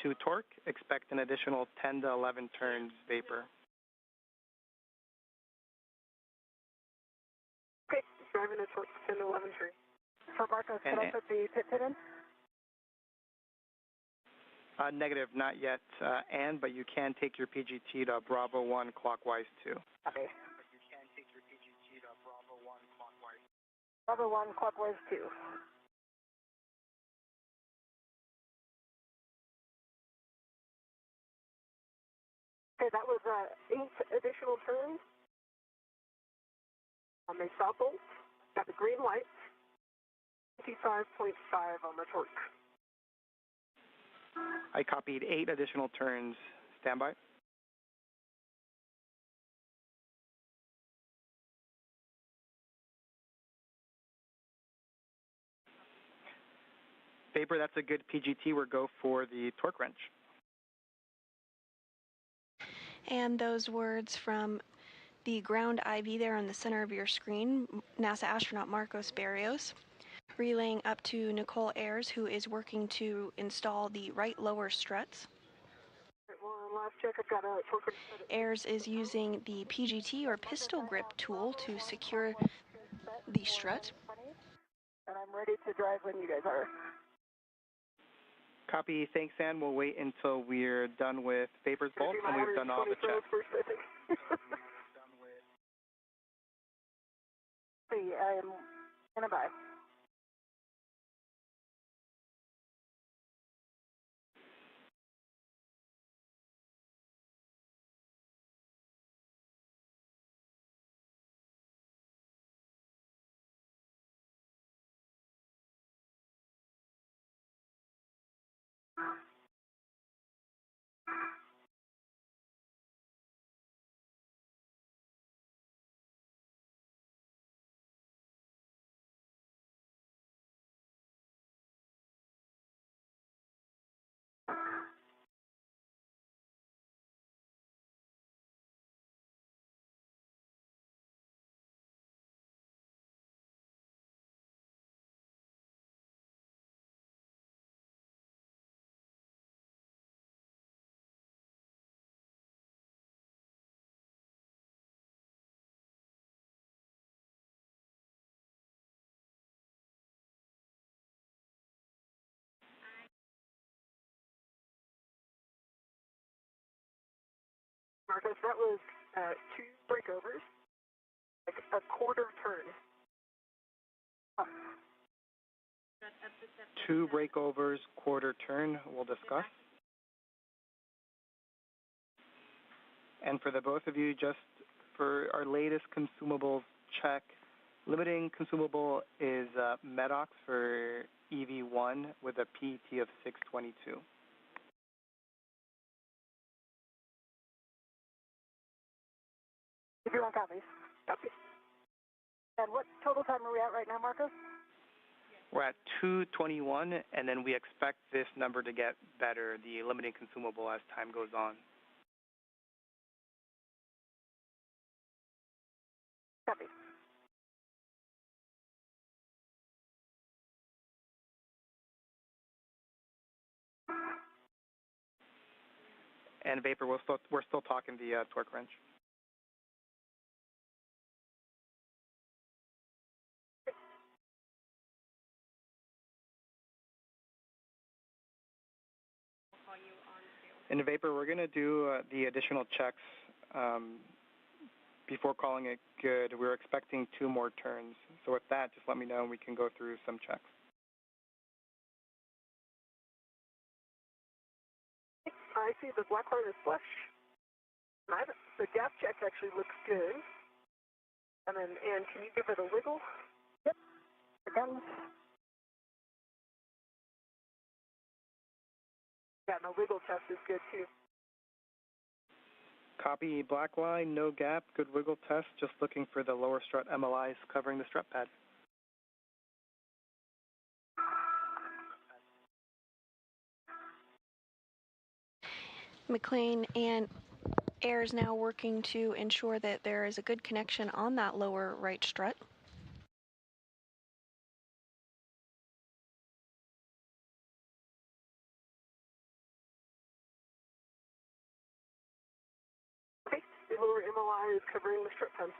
to torque. Expect an additional 10 to 11 turns, Vapor. Okay, driving a torque 10 to 11 turns. For Marcos, can I put the pit pin in? Negative, not yet, but you can take your PGT to Bravo 1, clockwise 2. Okay. Bravo 1, clockwise 2. Okay, that was 8 additional turns on the stop bolt. Got the green light. 55.5 on the torque. I copied 8 additional turns. Standby. Vapor, that's a good PGT. We'll go for the torque wrench. And those words from the ground IV there on the center of your screen, NASA astronaut Marcos Barrios, relaying up to Nichole Ayers, who is working to install the right lower struts. Well, last check, I've got a torque. Ayers is using the PGT or pistol grip tool to secure the strut. And I'm ready to drive when you guys are. Copy. Thanks, Ann. We'll wait until we're done with Vapor's bolts and we've done all the checks. I am in a bye. Marcos, that was 2 breakovers, like a quarter turn. 2 breakovers, quarter turn, we'll discuss. And for the both of you, just for our latest consumables check, limiting consumable is Medox for EV1 with a PET of 622. If you want copies. Copy. And what total time are we at right now, Marcos? We're at 221, and then we expect this number to get better, the limiting consumable, as time goes on. Copy. And Vapor, we're still talking the torque wrench. And Vapor, we're going to do the additional checks before calling it good. We're expecting 2 more turns. So with that, just let me know and we can go through some checks. I see the black line is flush. The gap check actually looks good. And then, Ann, can you give it a wiggle? Yep. Again. Yeah, and the wiggle test is good too. Copy black line, no gap, good wiggle test. Just looking for the lower strut MLIs covering the strut pad. McClain and Ayers now working to ensure that there is a good connection on that lower right strut. Okay, the lower MLI is covering the strut time.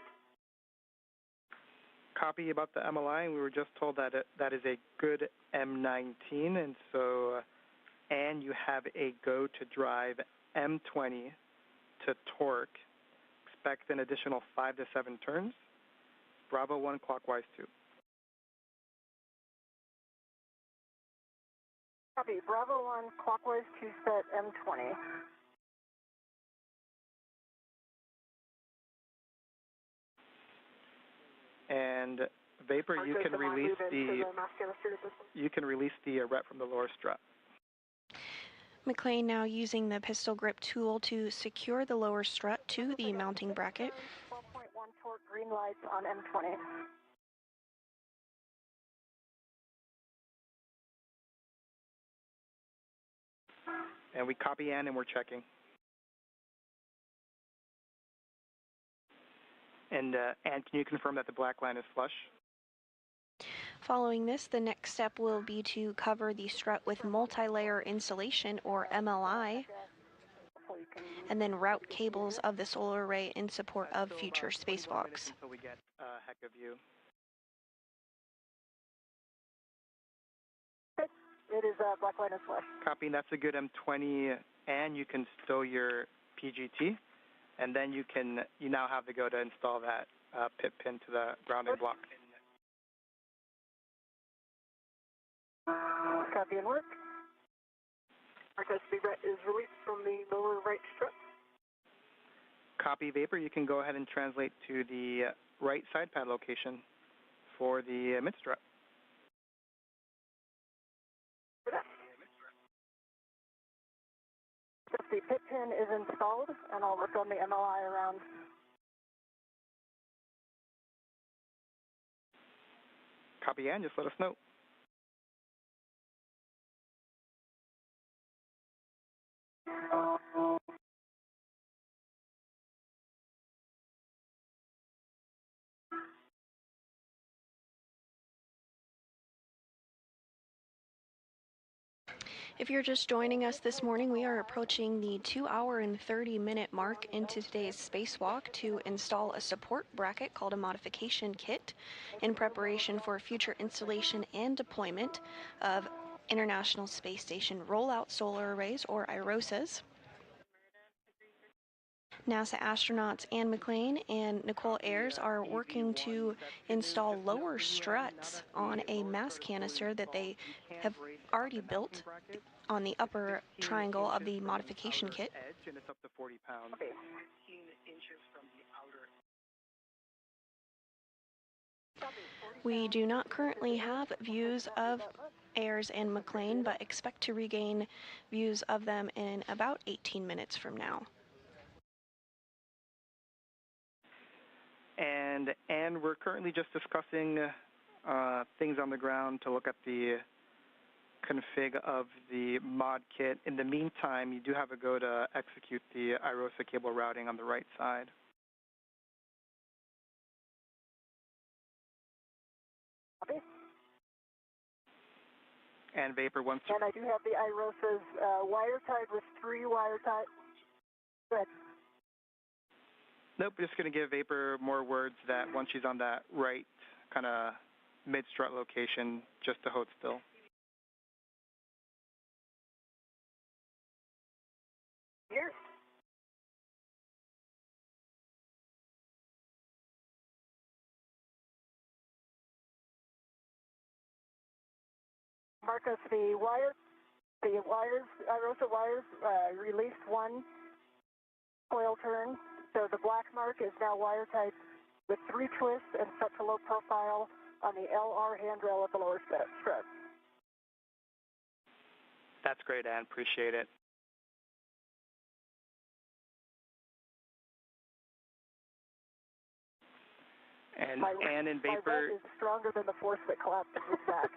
Copy about the MLI, and we were just told that that is a good M19, and so, and you have a go to drive M20 to torque. Expect an additional 5 to 7 turns. Bravo 1 clockwise 2. Copy. Bravo 1 clockwise 2 set M20. And Vapor, you can release the rep from the lower strut. McClain now using the pistol grip tool to secure the lower strut to the mounting bracket. 12.1 torque green lights on M20. And we copy Ann, and we're checking. And Ann, can you confirm that the black line is flush? Following this, the next step will be to cover the strut with multi-layer insulation, or MLI, and then route cables of the solar array in support of future spacewalks. Until we get a heck of view. It is black line is flush. Copying, that's a good M20, and you can stow your PGT, and then you now have to go to install that pit pin to the grounding block. Copy and work. Mark is released from the lower right strut. Copy, Vapor. You can go ahead and translate to the right side pad location for the mid strut. The pit pin is installed, and I'll work on the MLI around. Copy, and just let us know. If you're just joining us this morning, we are approaching the 2-hour and 30-minute mark into today's spacewalk to install a support bracket called a modification kit in preparation for future installation and deployment of International Space Station Rollout Solar Arrays, or IROSAs. NASA astronauts Ann McClain and Nichole Ayers are working to install lower struts on a mass canister that they have already built on the upper triangle of the modification kit. And it's up to 40 pounds. We do not currently have views of Ayers and McClain, but expect to regain views of them in about 18 minutes from now. And we're currently just discussing things on the ground to look at the config of the mod kit. In the meantime, you do have a go to execute the IROSA cable routing on the right side. Copy. And Vapor once. And I do have the IROSAs wire tied with 3 wire ties. Go ahead. Nope, just going to give Vapor more words that once she's on that right kind of mid-strut location, just to hold still. Here. Marcus, the wires, IROSA wires, released 1 coil turn. So the black mark is now wire tied with 3 twists and set to low profile on the LR handrail at the lower strut. That's great, Ann. Appreciate it. And Ann and Vapor is stronger than the force that collapsed his back.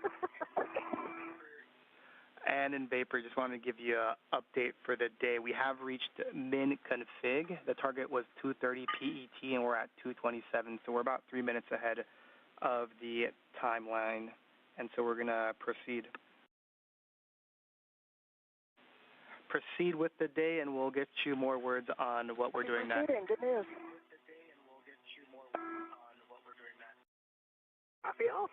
And in Vapor, just wanted to give you an update for the day. We have reached min config. The target was 2:30 PET, and we're at 2:27, so we're about 3 minutes ahead of the timeline, and so we're going to proceed with the day, and we'll get you more words on what we're doing next. Good news. Copy all.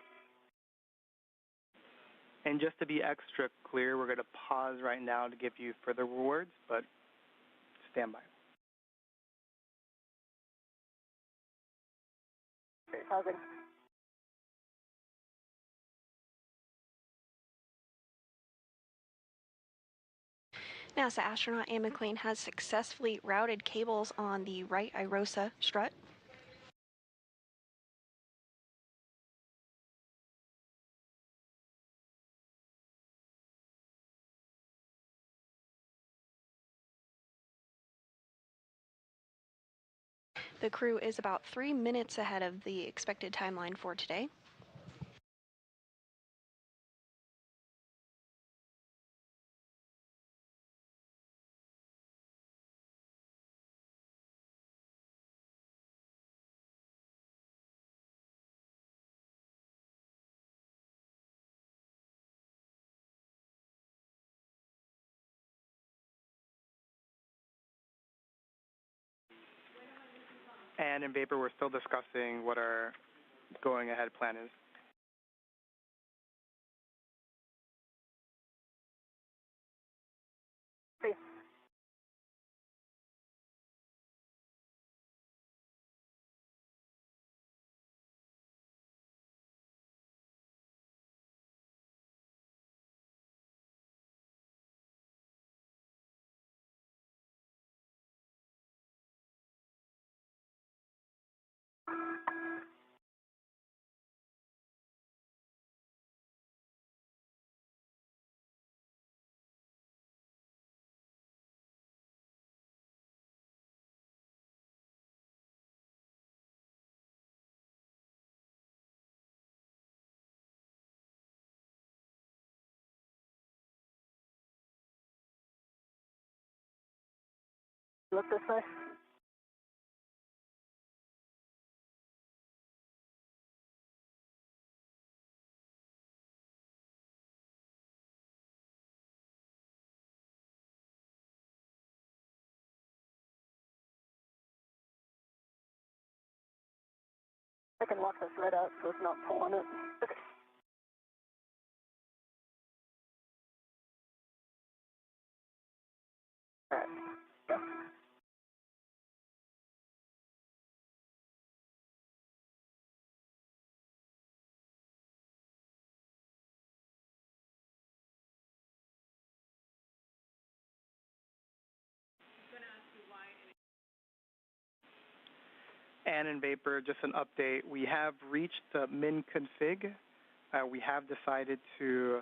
And just to be extra clear, we're going to pause right now to give you further words, but stand by. Okay, pausing. NASA astronaut Anne McClain has successfully routed cables on the right IROSA strut. The crew is about 3 minutes ahead of the expected timeline for today. And in Vapor, we're still discussing what our going ahead plan is. See. Look this way. I can lock this right out so it's not pulling it. Okay. All right. Go. And in Vapor, just an update, we have reached the min config. We have decided to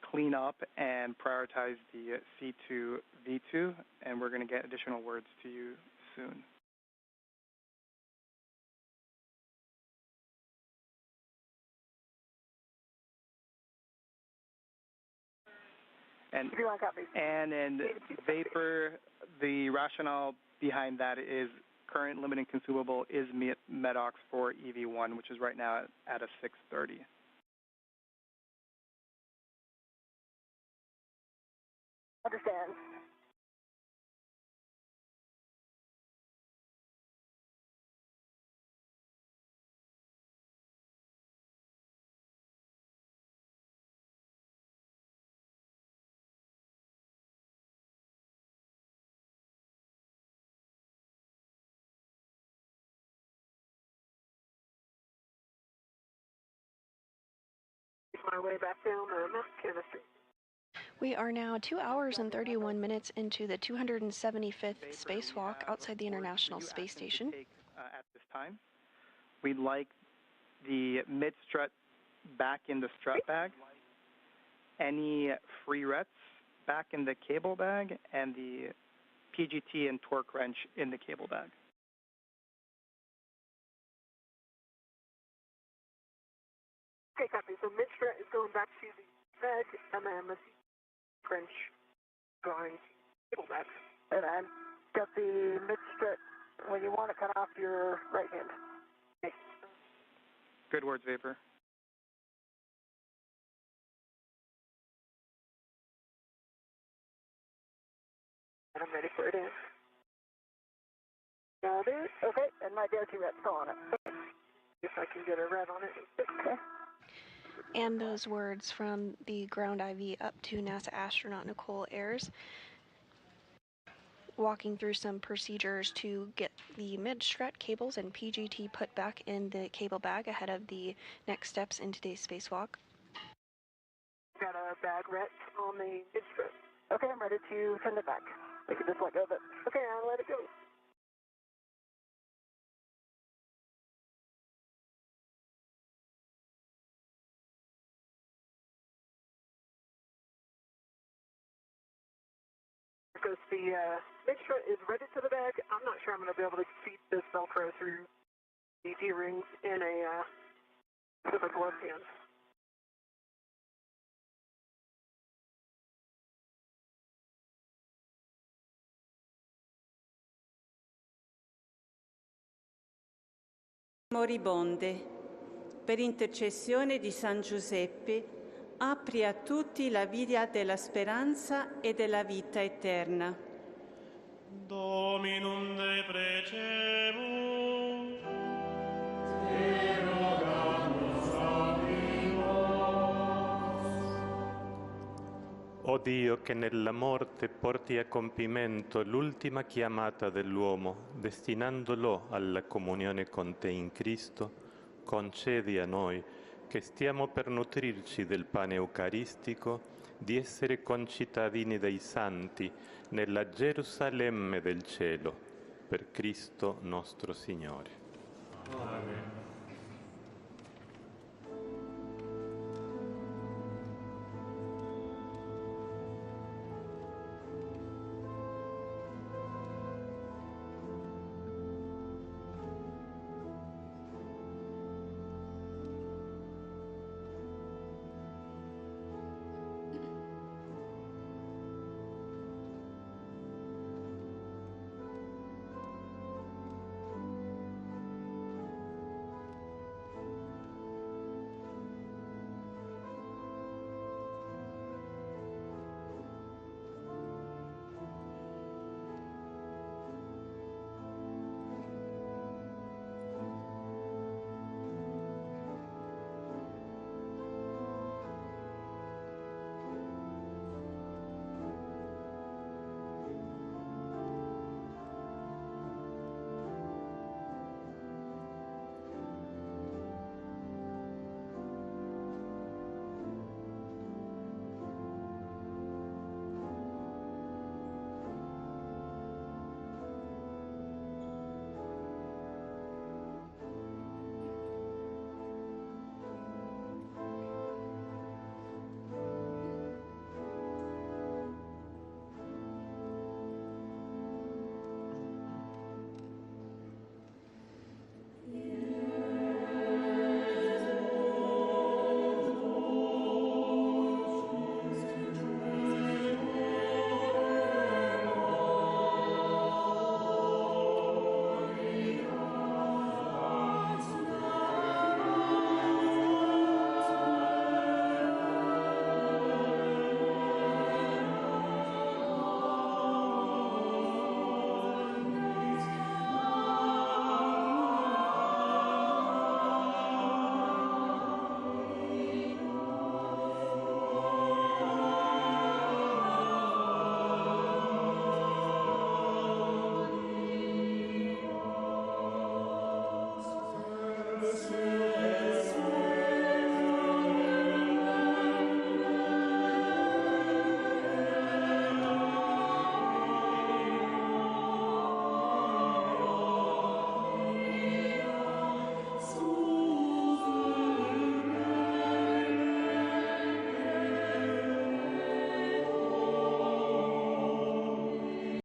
clean up and prioritize the C2 V2, and we're going to get additional words to you soon. And in Vapor, the rationale behind that is current limiting consumable is MEDOX for EV1, which is right now at a 630. Understand. My way back down the milk canister. We are now 2 hours and 31 minutes into the 275th spacewalk outside the International Space Station. At this time, we'd like the mid-strut back in the strut bag, any free rets back in the cable bag, and the PGT and torque wrench in the cable bag. Okay, copy. So mid-strut is going back to the bag, and then the French drawing cable backs. And I've got the mid-strut when you want it cut off your right hand. Okay. Good words, Vapor. And I'm ready for it in. Got it. Okay, and my go-to ret's on it. If I can get a red on it. Okay. And those words from the ground IV up to NASA astronaut Nichole Ayers, walking through some procedures to get the mid-strut cables and PGT put back in the cable bag ahead of the next steps in today's spacewalk. Got a bag ret on the mid-strut. Okay, I'm ready to send it back. We can just let go of it. Okay, I'll let it go. Because the mid-strut is ready to the bag. I'm not sure I'm going to be able to feed this Velcro through the D-rings in a with a glove hand. Moribonde, per intercessione di San Giuseppe, apri a tutti la via della speranza e della vita eterna. Dominum de precebus, te rogamus O Dio, che nella morte porti a compimento l'ultima chiamata dell'uomo, destinandolo alla comunione con te in Cristo, concedi a noi, che stiamo per nutrirci del pane eucaristico, di essere concittadini dei santi nella Gerusalemme del cielo, per Cristo nostro Signore. Amen. Yes.